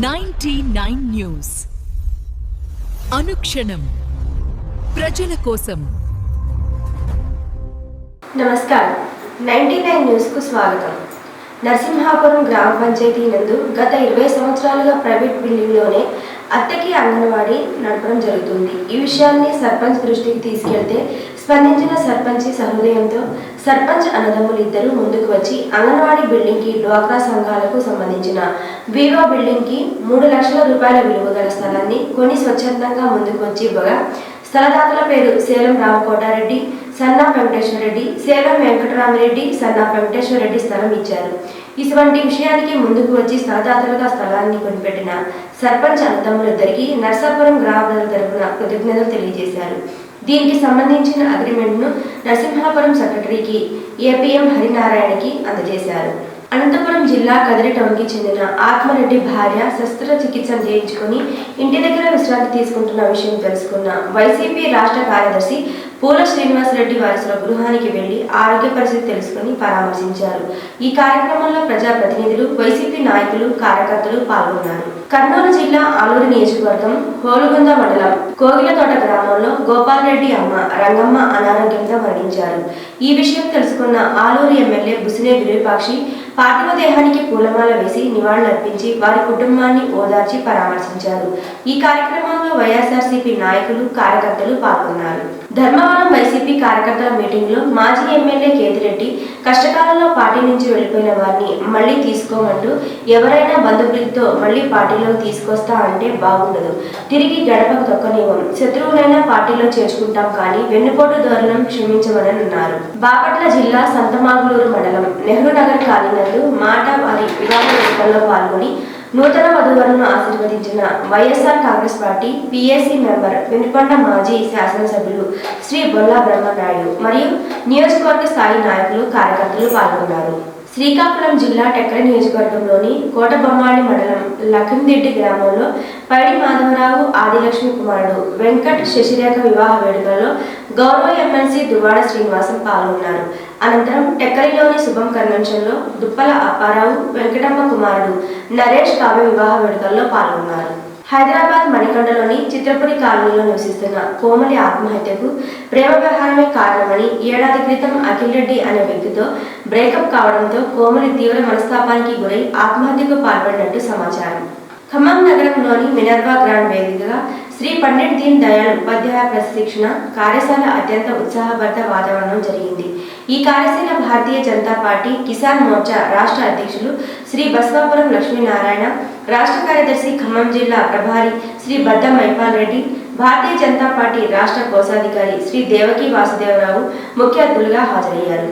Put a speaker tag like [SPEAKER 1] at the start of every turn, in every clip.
[SPEAKER 1] 99 news అనుక్షణం ప్రజల కోసం.
[SPEAKER 2] నమస్కారం. 99 న్యూస్ కు స్వాగతం. నరసింహాపురం గ్రామ పంచాయతీ నందు గత 20 సంవత్సరాలుగా ప్రైవేట్ బిల్డింగ్లోనే అద్దెకి అంగన్వాడీ నడపడం జరుగుతుంది. ఈ విషయాన్ని సర్పంచ్ దృష్టికి తీసుకెళ్తే స్పందించిన సర్పంచ్ సహృదయంతో సర్పంచ్ అన్నదమ్ములు ఇద్దరు ముందుకు వచ్చి అంగన్వాడీ బిల్డింగ్ కి డ్వాక్రా సంఘాలకు సంబంధించిన వివో బిల్డింగ్ కి 3 లక్షల రూపాయల విలువ గల స్థలాన్ని కొని స్వచ్ఛందంగా ముందుకు వచ్చి ఇవ్వగా స్థలదాతల పేరు సేలం రామకోటారెడ్డి, సన్నా వెంకటేశ్వర రెడ్డి, సేలం వెంకటరామిరెడ్డి, సన్నా వెంకటేశ్వర రెడ్డి స్థలం ఇచ్చారు. ఇటువంటి విషయానికి ముందుకు వచ్చి స్థలదాతలుగా స్థలాన్ని కొనిపెట్టిన సర్పంచ్ అన్నదమ్ములిద్దరికీ నర్సాపురం గ్రామ ప్రజల తరపున కృతజ్ఞతలు తెలియజేశారు. దీనికి సంబంధించిన అగ్రిమెంట్ను నరసింహాపురం సెక్రటరీకి ఏపీఎం హరినారాయణకి అందజేశారు. అనంతపురం జిల్లా కదిరి టౌన్కి చెందిన ఆత్మరెడ్డి భార్య శస్త్రచికిత్స చేయించుకుని ఇంటి దగ్గర విశ్రాంతి తీసుకుంటున్న విషయం తెలుసుకున్న వైసీపీ రాష్ట్ర కార్యదర్శి పూల శ్రీనివాసరెడ్డి వారసుల గృహానికి వెళ్లి ఆరోగ్య పరిస్థితి తెలుసుకుని పరామర్శించారు. ఈ కార్యక్రమంలో ప్రజాప్రతినిధులు, వైసీపీ నాయకులు, కార్యకర్తలు పాల్గొన్నారు. కర్నూలు జిల్లా ఆలూరు నియోజకవర్గం హోలుగుంద మండలం కోగిలతోట గ్రామంలో గోపాల్ రెడ్డి అమ్మ రంగమ్మ అనారోగ్యంతో మరణించారు. ఈ విషయం తెలుసుకున్న ఆలూరు ఎమ్మెల్యే బుసినే విరూపాక్షి పార్థివ దేహానికి పూలమాల వేసి నివాళులర్పించి వారి కుటుంబాన్ని ఓదార్చి పరామర్శించారు. ఈ కార్యక్రమంలో వైఎస్ఆర్సీపీ నాయకులు, కార్యకర్తలు పాల్గొన్నారు. ధర్మవరం వైసీపీ కార్యకర్తల మీటింగ్ లో మాజీ ఎమ్మెల్యే కేతిరెడ్డి కష్టకాలంలో పార్టీ నుంచి వెళ్లిపోయిన వారిని మళ్లీ తీసుకోమంటూ ఎవరైనా బంధువులతో మళ్లీ పార్టీలో తీసుకొస్తా అంటే బాగుండదు, తిరిగి గడపకు తొక్కనివ్వం, శత్రువులైనా పార్టీలో చేర్చుకుంటాం కానీ వెన్నుపోటు ధోరణం క్షమించమని అన్నారు. బాపట్ల జిల్లా సంతమాగులూరు మండలం నెహ్రూ నగర్ కాలనీ నందు మాట వారి వివాహ వేడుకల్లో పాల్గొని నూతన వధువరులను ఆశీర్వదించిన YSR Congress party PSC member Venukonda మాజీ శాసనసభ్యులు శ్రీ బొల్లా బ్రహ్మనాయుడు మరియు నియోజకవర్గ స్థాయి నాయకులు, కార్యకర్తలు పాల్గొన్నారు. శ్రీకాకుళం జిల్లా టెక్కర నియోజకవర్గంలోని కోటబొమ్మాడి మండలం లఖందిడ్డి గ్రామంలో పైడి మాధవరావు ఆదిలక్ష్మి కుమారుడు వెంకట్ శశిరేఖ వివాహ వేడుకల్లో గౌరవ ఎమ్మెల్సీ దువ్వాడ శ్రీనివాసం పాల్గొన్నారు. అనంతరం టెక్కరిలోని శుభం కన్వెన్షన్లో దుప్పల అప్పారావు వెంకటమ్మ కుమారుడు నరేష్ కావ్య వివాహ వేడుకల్లో పాల్గొన్నారు. హైదరాబాద్ మణికొండలోని చిత్రపురి కాలనీలో నివసిస్తున్న కోమలి ఆత్మహత్యకు ప్రేమ వ్యవహారమే కారణమని ఏడాది క్రితం అఖిల్ రెడ్డి అనే వ్యక్తితో బ్రేకప్ కావడంతో కోమలి తీవ్ర మనస్తాపానికి గురై ఆత్మహత్యకు పాల్పడినట్టు సమాచారం. ఖమ్మం నగరంలోని మినర్వా గ్రాండ్ వేదికగా శ్రీ పండిట్ దీన్ దయాళ్ ఉపాధ్యాయ ప్రశిక్షణ కార్యశాల అత్యంత ఉత్సాహభరిత వాతావరణం జరిగింది. ఈ కార్యశాల భారతీయ జనతా పార్టీ కిసాన్ మోర్చా రాష్ట్ర అధ్యక్షులు శ్రీ బసవాపురం లక్ష్మీనారాయణ, రాష్ట్ర కార్యదర్శి ఖమ్మం జిల్లా ప్రభారి శ్రీ బద్ద మైపాల్ రెడ్డి, భారతీయ జనతా పార్టీ రాష్ట్ర కోశాధికారి శ్రీ దేవకి వాసుదేవరావు ముఖ్య అతిథులుగా హాజరయ్యారు.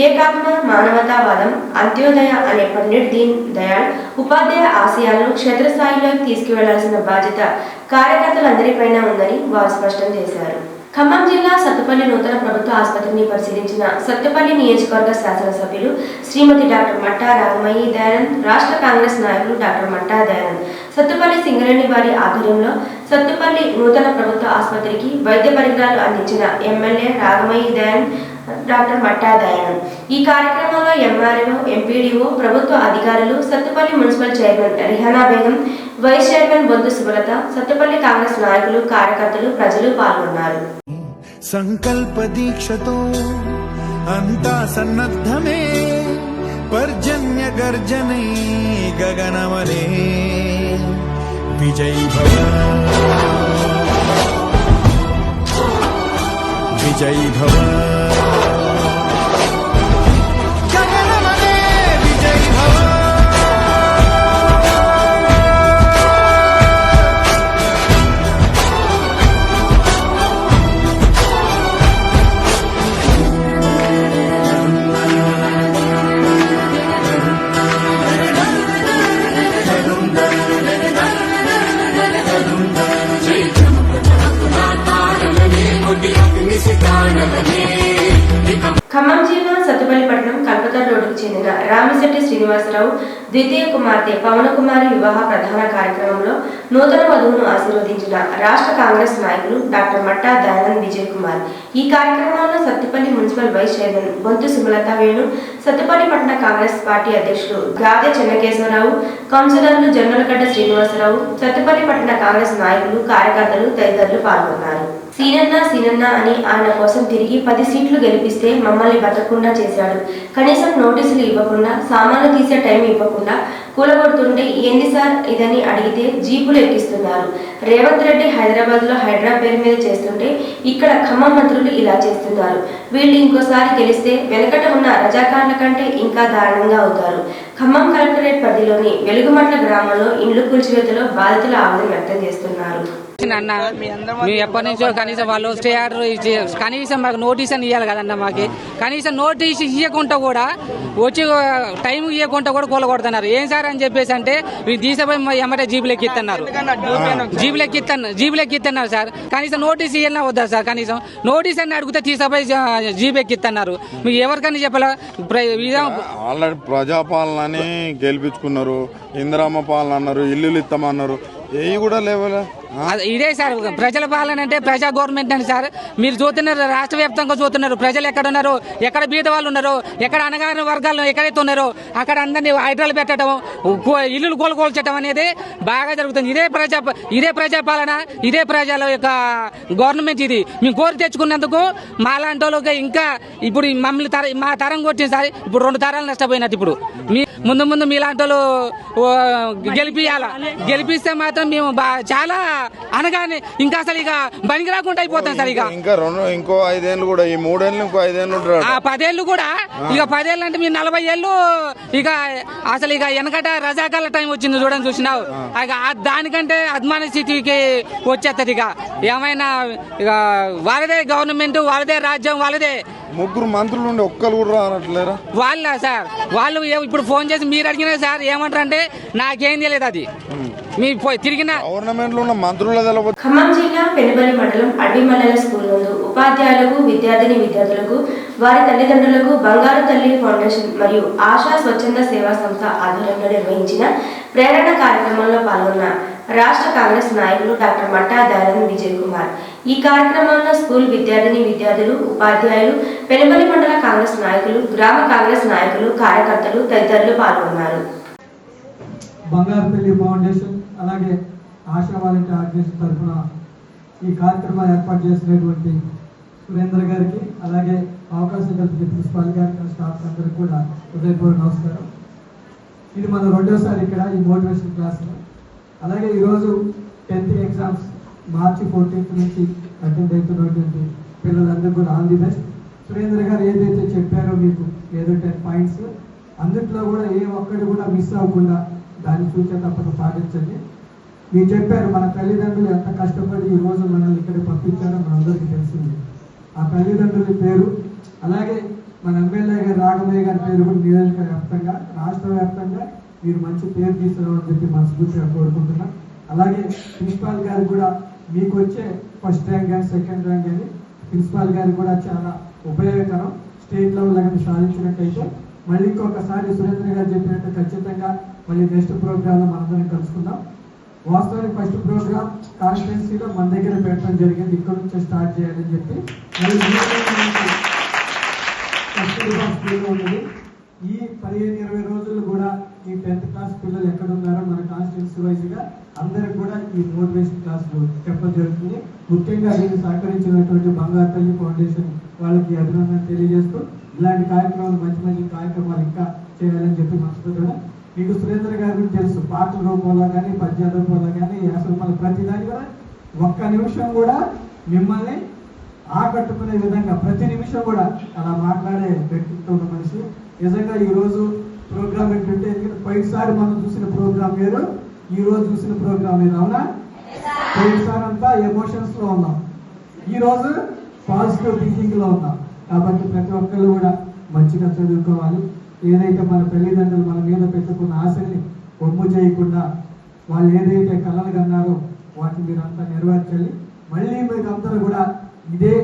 [SPEAKER 2] ఏకాత్మ, మానవతావాదం, అంత్యోదయ అనే పండిట్ దీన్ దయాళ్ ఉపాధ్యాయ ఆశయాలను క్షేత్రస్థాయిలోకి తీసుకువెళ్లాల్సిన బాధ్యత కార్యకర్తలందరిపైన ఉందని వారు స్పష్టం చేశారు. ఖమ్మం జిల్లా సత్తుపల్లి నూతన ప్రభుత్వ ఆసుపత్రిని పరిశీలించిన సత్తుపల్లి నియోజకవర్గ శాసనసభ్యులు శ్రీమతి డాక్టర్ మట్టా రాగమయ్యి దయానంద్, రాష్ట్ర కాంగ్రెస్ నాయకులు డాక్టర్ మట్టా దయానంద్ సత్తుపల్లి సింగరేణి వారి ఆధ్వర్యంలో సత్తుపల్లి నూతన ప్రభుత్వ ఆసుపత్రికి వైద్య పరికరాలు అందించిన ఎమ్మెల్యే రాగమయ్యి దయానంద్, డాక్టర్ మట్టా దయానంద్. ఈ కార్యక్రమంలో ఎంఆర్ఓ, ఎంపీడీఓ, ప్రభుత్వ అధికారులు, Sathupalli municipal chairman Rihana Begum, vice chairman Boddu Subrata, Sathupalli Congress నాయకులు, కార్యకర్తలు, ప్రజలు పాల్గొన్నారు.
[SPEAKER 3] సంకల్ప దీక్షతో అంతా సన్నద్ధమే, పర్జన్య గర్జనే గగనమనే, విజయ్ భవ విజయ్ భవ
[SPEAKER 2] ఖమ్మం జిల్లా సత్తుపల్లి పట్టణం కల్పతర్ రోడ్డుకు చెందిన రామిశెట్టి శ్రీనివాసరావు ద్వితీయ కుమార్తె పవన కుమారి వివాహ ప్రధాన కార్యక్రమంలో నూతన వధువును ఆశీర్వదించిన రాష్ట్ర కాంగ్రెస్ నాయకులు డాక్టర్ మట్టా దయానంద్ విజయ్ కుమార్. ఈ కార్యక్రమంలో Sathupalli municipal vice chairman Bonthu Sumalatha Venu, Sathupalli పట్టణ కాంగ్రెస్ పార్టీ అధ్యక్షులు గాదె చెన్నకేశ్వరరావు, కౌన్సిలర్లు జొన్నలగడ్డ శ్రీనివాసరావు, సత్తుపల్లి పట్టణ కాంగ్రెస్ నాయకులు, కార్యకర్తలు తదితరులు పాల్గొన్నారు. సీనన్న అని ఆయన కోసం తిరిగి 10 సీట్లు గెలిపిస్తే మమ్మల్ని బతకకుండా చేశాడు. కనీసం నోటీసులు ఇవ్వకుండా, సామాన్లు తీసే టైం ఇవ్వకుండా కూలగొడుతుంటే ఏంది సార్ ఇదని అడిగితే జీపులు ఎక్కిస్తున్నారు. రేవంత్ రెడ్డి హైదరాబాద్లో హైడ్రా పేరు మీద చేస్తుంటే ఇక్కడ ఖమ్మం మంత్రులు ఇలా చేస్తున్నారు. వీళ్ళు ఇంకోసారి గెలిస్తే వెనకట ఉన్న రజాకార్ల కంటే ఇంకా దారుణంగా అవుతారు. ఖమ్మం కలెక్టరేట్ పరిధిలోని వెలుగుమట్ల గ్రామంలో ఇండ్లు కూల్చివేతలో బాధితులు ఆవేదన వ్యక్తం చేస్తున్నారు.
[SPEAKER 4] అన్న మేము ఎప్పటి నుంచో కనీసం వాళ్ళు స్టే ఆర్డర్ కనీసం మాకు నోటీస్ అని ఇవ్వాలి కదన్న. మాకు కనీసం నోటీస్ ఇవ్వకుండా కూడా వచ్చి టైం ఇవ్వకుండా కూడా కూలగొడుతున్నారు. ఏం సార్ అని చెప్పేసి అంటే తీసిపోయి ఎమ్మటే జీబులెక్కి ఇస్తున్నారు సార్. కనీసం నోటీస్ ఇవ్వాలన్నా వద్దా సార్? కనీసం నోటీస్ అని అడిగితే తీసిపోయి జీబు ఎక్కిస్తున్నారు. మీకు ఎవరికైనా చెప్పాలా?
[SPEAKER 5] ఆల్రెడీ ప్రజాపాలనని గెలిపించుకున్నారు, ఇందిరమ్మ పాలన అన్నారు, ఇల్లులు ఇస్తామన్నారు, ఏవి కూడా లేవలే.
[SPEAKER 4] ఇదే సార్ ప్రజల పాలన అంటే, ప్రజా గవర్నమెంట్ అని సార్. మీరు చూస్తున్నారు, రాష్ట్ర వ్యాప్తంగా చూస్తున్నారు ప్రజలు ఎక్కడ ఉన్నారు, ఎక్కడ బీద వాళ్ళు ఉన్నారు, ఎక్కడ అనగారిన వర్గాల్లో ఎక్కడైతే ఉన్నారో అక్కడ అందరినీ హైడ్రాలు పెట్టడం, ఇల్లులు కోల్చడం అనేది బాగా జరుగుతుంది. ఇదే ప్రజాపాలన, ఇదే ప్రజల యొక్క గవర్నమెంట్. ఇది మేము కోరి తెచ్చుకున్నందుకు మాలాంటి వాళ్ళకి ఇంకా ఇప్పుడు మమ్మల్ని మా తరం కొట్టింది సార్. ఇప్పుడు 2 తరాలు నష్టపోయినట్టు. ఇప్పుడు ముందు మీలాంటి వాళ్ళు గెలిపిస్తే మాత్రం మేము చాలా అనగానే ఇంకా అసలు ఇక బండి రాకుండా అయిపోతాం సార్.
[SPEAKER 5] ఇంకో 5 ఏళ్ళు కూడా, ఈ 3 ఏళ్ళు ఇంకో 5 ఏళ్ళు
[SPEAKER 4] 10 ఏళ్ళు కూడా, ఇక 10 ఏళ్ళు అంటే మీరు 40 ఏళ్ళు ఇక అసలు ఇక వెనకట రజాకాల టైం వచ్చింది చూడని చూసినావు. ఇక దానికంటే అద్మాన స్థితికి వచ్చేస్తుంది. ఇక ఏమైనా ఇక వాళ్ళదే గవర్నమెంట్, వాళ్ళదే రాజ్యం, వాళ్ళదే.
[SPEAKER 5] 3 మంత్రులు ఉండి ఒక్కరు కూడా రానట్లేరా
[SPEAKER 4] వాళ్ళ సార్? వాళ్ళు ఇప్పుడు ఫోన్ చేసి మీరు అడిగినా సార్ ఏమంటారు అంటే నాకేం తెలియదు. అది మీ తిరిగిన
[SPEAKER 5] గవర్నమెంట్ లో ఉన్న మంత్రుల.
[SPEAKER 2] ఖమ్మం జిల్లా పెనుబలి మండలం అడ్డిమల్లెల స్కూల్ నందు ఉపాధ్యాయులకు, విద్యార్థులకు, వారి తల్లిదండ్రులకు బంగారు తల్లి ఫౌండేషన్ మరియు ఆశా స్వచ్ఛంద సేవా సంస్థ ఆధ్వర్యంలో నిర్వహించిన ప్రేరణ కార్యక్రమంలో పాల్గొన్న రాష్ట్ర కాంగ్రెస్ నాయకులు డాక్టర్ మట్టా దయానంద్ విజయ్ కుమార్. ఈ కార్యక్రమంలో స్కూల్ విద్యార్థులు, ఉపాధ్యాయులు, పెనుబలి మండల కాంగ్రెస్ నాయకులు, గ్రామ కాంగ్రెస్ నాయకులు, కార్యకర్తలు తదితరులు పాల్గొన్నారు.
[SPEAKER 6] బంగారుపల్లి ఫౌండేషన్ అలాగే ఆశా వాలంటీర్ ఆర్గనైజేషన్ తరఫున ఈ కార్యక్రమాన్ని ఏర్పాటు చేసినటువంటి సురేంద్ర గారికి, అలాగే అవకాశం కల్పించిన ప్రిన్సిపాల్ గారికి, స్టాఫ్ అందరికీ కూడా హృదయపూర్వక నమస్కారం. ఇది మన 2వ సారి ఇక్కడ ఈ మోటివేషన్ క్లాస్లో. అలాగే ఈరోజు 10th ఎగ్జామ్స్ మార్చి 14th నుంచి అటెండ్ అవుతున్నటువంటి పిల్లలందరూ కూడా ఆల్ ది బెస్ట్. సురేంద్ర గారు ఏదైతే చెప్పారో మీకు ఏదో 10 పాయింట్స్, అందుట్లో కూడా ఏ ఒక్కటి కూడా మిస్ అవ్వకుండా దాన్ని చూసే తప్పక పాటించండి. మీరు చెప్పారు మన తల్లిదండ్రులు ఎంత కష్టపడి ఈ రోజు మనల్ని ఇక్కడ పంపించారో మనందరికీ తెలిసింది. ఆ తల్లిదండ్రుల పేరు, అలాగే మన ఎమ్మెల్యే గారు రాఘవయ్య గారి పేరు కూడా నియోజక వ్యాప్తంగా, రాష్ట్ర వ్యాప్తంగా మీరు మంచి పేరు తీసుకురావని చెప్పి మనస్ఫూర్తిగా కోరుకుంటున్నాం. అలాగే ప్రిన్సిపాల్ గారు కూడా మీకు వచ్చే ఫస్ట్ ర్యాంక్ కానీ సెకండ్ ర్యాంక్ కానీ ప్రిన్సిపాల్ గారు కూడా చాలా ఉపయోగకరం. స్టేట్ లెవెల్ కానీ సాధించినట్టయితే మళ్ళీ ఇంకొకసారి సురేంద్ర గారు చెప్పినట్టు ఖచ్చితంగా మళ్ళీ నెక్స్ట్ ప్రోగ్రాంలో మనందరం కలుసుకుందాం. వాస్తవానికి ఫస్ట్ ప్రోగ్రామ్ కాన్స్టిట్యున్సీలో మన దగ్గర పెట్టడం జరిగింది, ఇక్కడ నుంచి స్టార్ట్ చేయాలని చెప్పి. ఈ 15-20 రోజులు కూడా ఈ 10th క్లాస్ పిల్లలు ఎక్కడ ఉన్నారో మన కాన్స్టిట్యున్సీ వైజ్గా అందరికి కూడా ఈ మోటివేషన్ క్లాసులు చెప్పడం జరుగుతుంది. ముఖ్యంగా దీన్ని సహకరించినటువంటి బంగారు తల్లి ఫౌండేషన్ వాళ్ళకి అభినందన తెలియజేస్తూ ఇలాంటి కార్యక్రమాలు మంచి కార్యక్రమాలు ఇంకా చేయాలని చెప్పి మనసుకుంటున్నాం. మీకు సురేంద్ర గారి గురించి తెలుసు, పాటల రూపంలో కానీ, పద్యాల రూపంలో కానీ, అసలు ప్రతి దాని కూడా ఒక్క నిమిషం కూడా మిమ్మల్ని ఆకట్టుకునే విధంగా ప్రతి నిమిషం కూడా అలా మాట్లాడే వ్యక్తిత్వం ఉన్న మనిషి. నిజంగా ఈరోజు ప్రోగ్రామ్ ఏంటంటే, పోయినసారి మనం చూసిన ప్రోగ్రామ్ వేరు, ఈ రోజు చూసిన ప్రోగ్రామ్ వేరు. అవునా? పోయినసారి అంతా ఎమోషన్స్ లో ఉన్నాం, ఈ రోజు పాజిటివ్ థింకింగ్ లో ఉన్నాం. కాబట్టి ప్రతి ఒక్కరు కూడా మంచిగా చదువుకోవాలి. ఏదైతే మన తల్లిదండ్రులు మన మీద పెట్టుకున్న ఆశల్ని ఒమ్ము చేయకుండా వాళ్ళు ఏదైతే కలలు కన్నారో వాటిని మీరంతా నెరవేర్చాలి. మళ్ళీ మీరందరూ కూడా ఇదే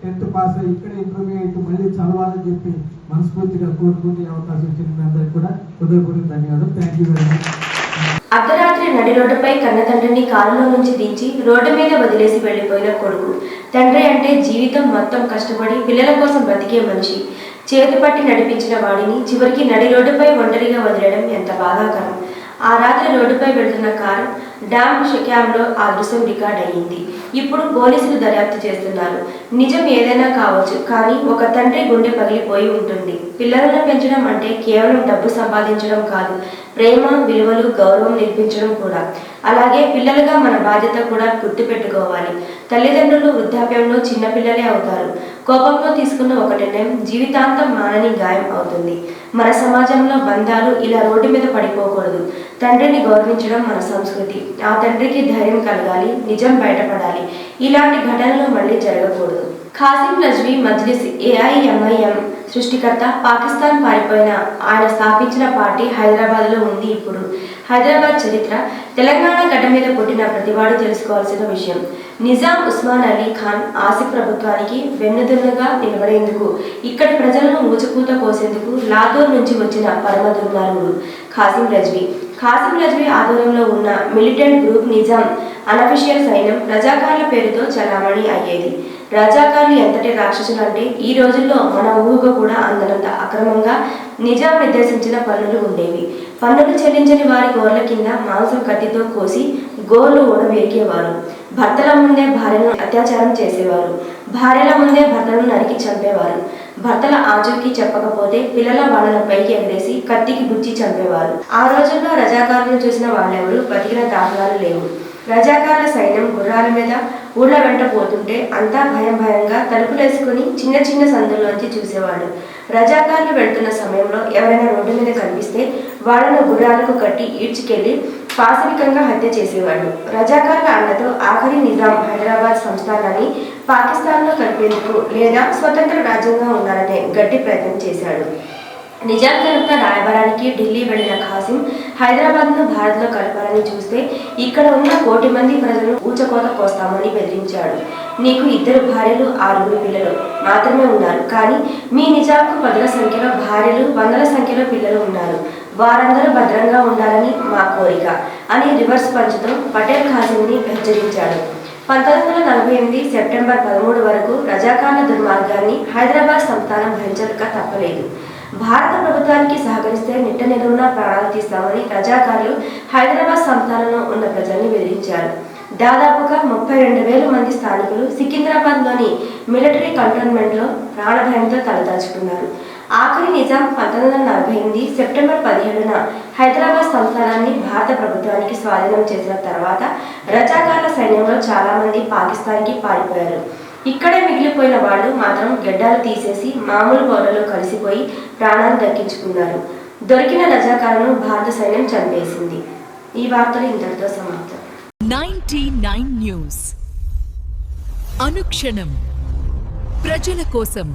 [SPEAKER 6] 10th పాస్ అయ్యి ఇక్కడ ఇంటర్మీడియట్ మళ్ళీ చదవాలని చెప్పి మనస్ఫూర్తిగా కోరుకుంటూ అవకాశం ఇచ్చిన మీ అందరికీ కూడా హృదయపూర్వక ధన్యవాదాలు. Thank you very much.
[SPEAKER 2] అర్ధరాత్రి నడి రోడ్డుపై కన్నతండ్రిని కారులో నుంచి దించి రోడ్డు మీద వదిలేసి వెళ్లిపోయిన కొడుకు. తండ్రి అంటే జీవితం మొత్తం కష్టపడి పిల్లల కోసం బ్రతికే మనిషి. చేతి పట్టి నడిపించిన వాడిని చివరికి నడి రోడ్డుపై ఒంటరిగా వదిలేయడం ఎంత బాధాకరం. ఆ రాత్రి రోడ్డుపై వెళ్తున్న కారు డామ్ క్యామ్లో ఆ దృశ్యం రికార్డ్ అయ్యింది. ఇప్పుడు పోలీసులు దర్యాప్తు చేస్తున్నారు. నిజం ఏదైనా కావచ్చు, కానీ ఒక తండ్రి గుండె పగిలిపోయి ఉంటుంది. పిల్లలను పెంచడం అంటే కేవలం డబ్బు సంపాదించడం కాదు, ప్రేమ, విలువలు, గౌరవం నేర్పించడం కూడా. అలాగే పిల్లలుగా మన బాధ్యత కూడా గుర్తుపెట్టుకోవాలి. తల్లిదండ్రులు వృద్ధాప్యంలో చిన్నపిల్లలే అవుతారు. కోపంలో తీసుకున్న ఒక నిర్ణయం జీవితాంతం మానని గాయం అవుతుంది. మన సమాజంలో బంధాలు ఇలా రోడ్డు మీద పడిపోకూడదు. తండ్రిని గౌరవించడం మన సంస్కృతి. ఆ తండ్రికి ధైర్యం కలగాలి, నిజం బయటపడాలి. ఇలాంటి ఘటనలు మళ్ళీ జరగకూడదు. ఖాసిం నజ్వీ మజ్లిస్ AIMIM సృష్టికర్త. పాకిస్తాన్ పారిపోయిన ఆయన స్థాపించిన పార్టీ హైదరాబాద్లో ఉంది. ఇప్పుడు హైదరాబాద్ చరిత్ర, తెలంగాణ గడ్డ మీద పుట్టిన ప్రతివాడు తెలుసుకోవాల్సిన విషయం. నిజాం ఉస్మాన్ అలీ ఖాన్ ఆసిఫ్ ప్రభుత్వానికి వెన్నుదన్నుగా నిలబడేందుకు, ఇక్కడి ప్రజలను ఊచకూత కోసేందుకు లాతూర్ నుంచి వచ్చిన పరమ దుర్మార్గుడు ఖాసిం నజ్వీ. ఖాసిం నజ్వీ ఆధ్వర్యంలో ఉన్న మిలిటెంట్ గ్రూప్ నిజాం అనఫిషియల్ సైన్యం రజాకార్ల పేరుతో చలామణి అయ్యేది. రజాకార్లు ఎంతటి రాక్షసులు అంటే ఈ రోజుల్లో మన ఊహకు కూడా అందనంత అక్రమంగా నిజాం నిర్దేశించిన పన్నులు ఉండేవి. పన్నులు చెల్లించని వారి గోర్ల కింద మాంసం కత్తితో కోసి గోర్లు ఓడవేకేవారు. భర్తల ముందే భార్యను అత్యాచారం చేసేవారు. భార్యల ముందే భర్తలను నరికి చంపేవారు. భర్తల ఆచూకీ చెప్పకపోతే పిల్లల వాళ్ళను పైకి ఎగరేసి కత్తికి గుచ్చి చంపేవారు. ఆ రోజుల్లో రజాకారులను చూసిన వాళ్ళెవరూ బతికిన దాఖలాలు లేవు. రజాకార్ల సైన్యం గుర్రాల మీద ఊళ్ళ వెంట పోతుంటే అంతా భయంగా తలుపులేసుకుని చిన్న చిన్న సందుల్లోంచి చూసేవాడు. రజాకార్లు వెళ్తున్న సమయంలో ఎవరైనా రోడ్డు మీద కనిపిస్తే వాళ్లను గుర్రాలకు కట్టి ఈడ్చుకెళ్లి పాశవికంగా హత్య చేసేవాడు. రజాకార్ల అండతో ఆఖరి నిజాం హైదరాబాద్ సంస్థానాన్ని పాకిస్తాన్లో కలిపేందుకు లేదా స్వతంత్ర రాజ్యంగా ఉండాలనే గట్టి ప్రయత్నం చేశాడు. నిజాం తరఫున రాయబారానికి ఢిల్లీ వెళ్లిన ఖాసిం హైదరాబాద్ను భారత్లో కలపాలని చూస్తే ఇక్కడ ఉన్న 1 కోటి మంది ప్రజలను ఊచకోత కోస్తామని బెదిరించాడు. నీకు 2 భార్యలు 6 పిల్లలు మాత్రమే ఉన్నారు, కానీ మీ నిజాంకు 10ల సంఖ్యలో భార్యలు 100ల సంఖ్యలో పిల్లలు ఉన్నారు. వారందరూ భద్రంగా ఉండాలని మా కోరిక అని రివర్స్ పంచుతో పటేల్ ఖాసింని హెచ్చరించాడు. 1948 సెప్టెంబర్ 13 వరకు రజాకార్ల దుర్మార్గాన్ని హైదరాబాద్ సంస్థానం భరించక తప్పలేదు. భారత ప్రభుత్వానికి సహకరిస్తే నిట్ట నిలువున ప్రాణాలు తీస్తామని రజాకార్లు హైదరాబాద్ సంస్థానంలో ఉన్న ప్రజల్ని బెదిరించారు. దాదాపుగా 32,000 మంది స్థానికులు సికింద్రాబాద్లోని మిలిటరీ కంటోన్మెంట్లో ప్రాణభయంతో తలదాచుకున్నారు. ఆఖరి నిజాం 1948 సెప్టెంబర్ 17న హైదరాబాద్ సంస్థానాన్ని భారత ప్రభుత్వానికి స్వాధీనం చేసిన తర్వాత రజాకార్ల సైన్యంలో చాలా మంది పాకిస్తాన్కి పారిపోయారు. ఇక్కడే మిగిలిపోయిన వాళ్ళు మాత్రం గెడ్డాలు తీసేసి మామూలు పౌరులు కలిసిపోయి ప్రాణాలు దక్కించుకున్నారు. దొరికిన రజాకారులను భారత సైన్యం చంపేసింది. ఈ వార్తలు ఇంతటితో సమాప్తం.
[SPEAKER 1] 99 న్యూస్ అనుక్షణం ప్రజల కోసం.